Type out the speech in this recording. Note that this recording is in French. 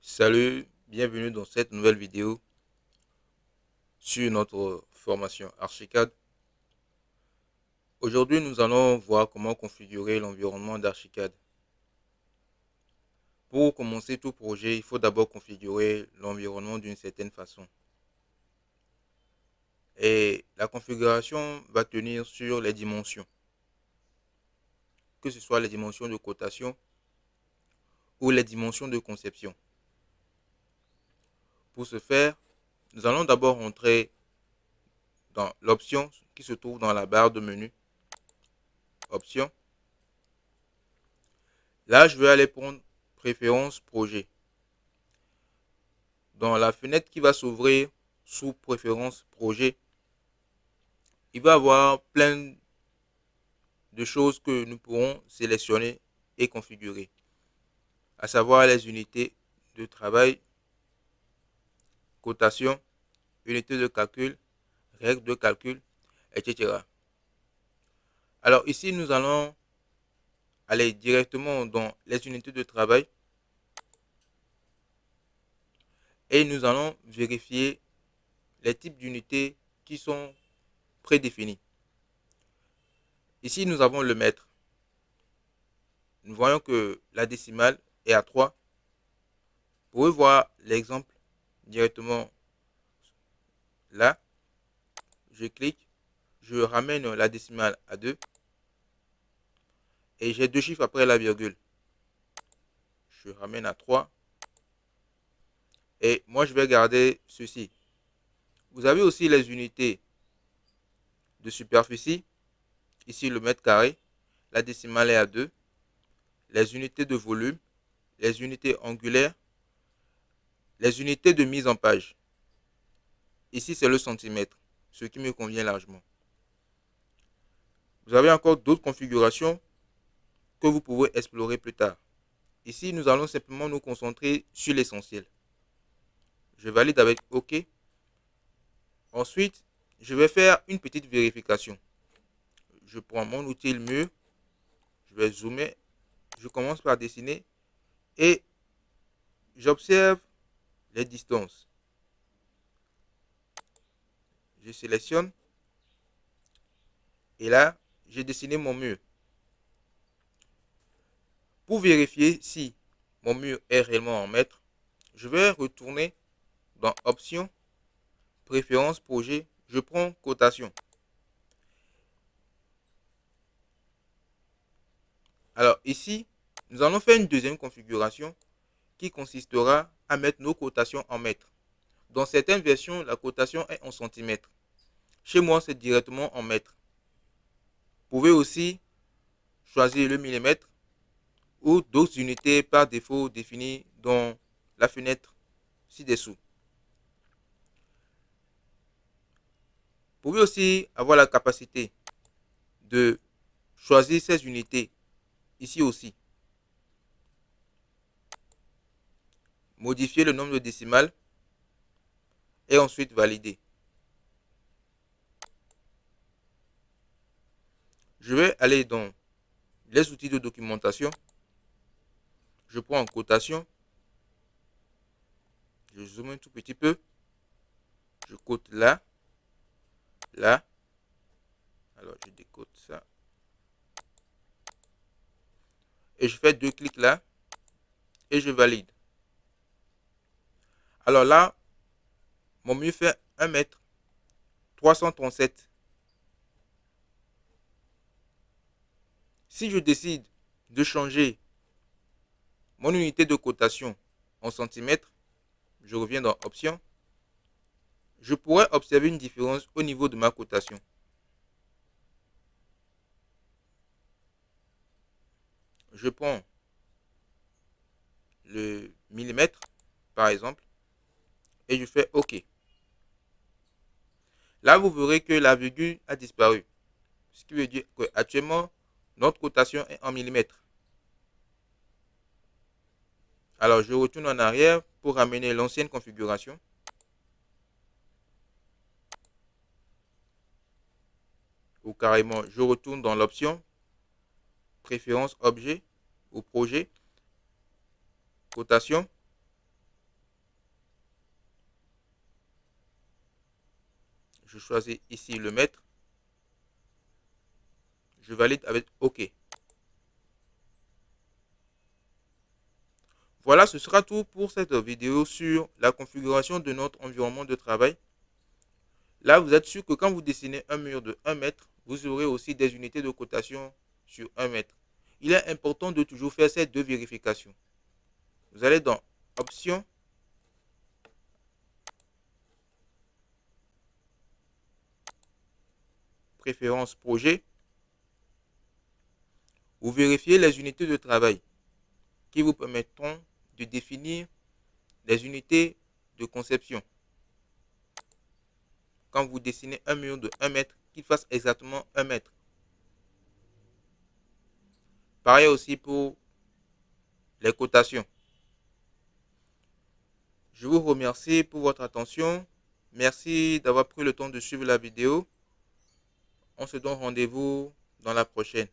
Salut, bienvenue dans cette nouvelle vidéo sur notre formation Archicad. Aujourd'hui, nous allons voir comment configurer l'environnement d'Archicad. Pour commencer tout projet, il faut d'abord configurer l'environnement d'une certaine façon. Et la configuration va tenir sur les dimensions, que ce soit les dimensions de cotation ou les dimensions de conception. Pour ce faire, nous allons d'abord entrer dans l'option qui se trouve dans la barre de menu. Option. Là, je vais aller prendre préférence projet. Dans la fenêtre qui va s'ouvrir sous préférence projet, il va y avoir plein de choses que nous pourrons sélectionner et configurer, à savoir les unités de travail, cotation, unités de calcul, règles de calcul, etc. Alors ici, nous allons aller directement dans les unités de travail et nous allons vérifier les types d'unités qui sont prédéfinis. Ici, nous avons le mètre. Nous voyons que la décimale est à 3. Vous pouvez voir l'exemple directement là. Je clique, je ramène la décimale à 2 et j'ai deux chiffres après la virgule. Je ramène à 3 et moi je vais garder ceci. Vous avez aussi les unités de superficie. Ici le mètre carré, la décimale est à 2. Les unités de volume, les unités angulaires, les unités de mise en page. Ici c'est le centimètre, ce qui me convient largement. Vous avez encore d'autres configurations que vous pouvez explorer plus tard. Ici, nous allons simplement nous concentrer sur l'essentiel. Je valide avec OK. Ensuite, je vais faire une petite vérification. Je prends mon outil mur, je vais zoomer, je commence par dessiner et j'observe les distances. Je sélectionne et là, j'ai dessiné mon mur. Pour vérifier si mon mur est réellement en mètres, je vais retourner dans Options, Préférences, Projet, je prends Cotation. Alors ici, nous allons faire une deuxième configuration qui consistera à mettre nos cotations en mètres. Dans certaines versions, la cotation est en centimètres. Chez moi, c'est directement en mètres. Vous pouvez aussi choisir le millimètre ou d'autres unités par défaut définies dans la fenêtre ci-dessous. Vous pouvez aussi avoir la capacité de choisir ces unités ici aussi. Modifier le nombre de décimales et ensuite valider. Je vais aller dans les outils de documentation. Je prends en cotation. Je zoome un tout petit peu. Je cote là. Là. Alors, je décote ça. Et je fais deux clics là. Et je valide. Alors là, mon mur fait 1 mètre 337. Si je décide de changer mon unité de cotation en centimètres, je reviens dans Options. Je pourrais observer une différence au niveau de ma cotation. Je prends le millimètre, par exemple, et je fais OK. Là, vous verrez que la virgule a disparu. Ce qui veut dire qu'actuellement, notre cotation est en millimètres. Alors, je retourne en arrière pour ramener l'ancienne configuration. Ou carrément, je retourne dans l'option Préférences objet ou projet, cotation. Je choisis ici le mètre. Je valide avec OK. Voilà, ce sera tout pour cette vidéo sur la configuration de notre environnement de travail. Là, vous êtes sûr que quand vous dessinez un mur de 1 mètre, vous aurez aussi des unités de cotation sur 1 mètre. Il est important de toujours faire ces deux vérifications. Vous allez dans Options, Préférences projet. Vous vérifiez les unités de travail qui vous permettront de définir les unités de conception. Quand vous dessinez un mur de 1 mètre, qu'il fasse exactement 1 mètre. Pareil aussi pour les cotations. Je vous remercie pour votre attention. Merci d'avoir pris le temps de suivre la vidéo. On se donne rendez-vous dans la prochaine.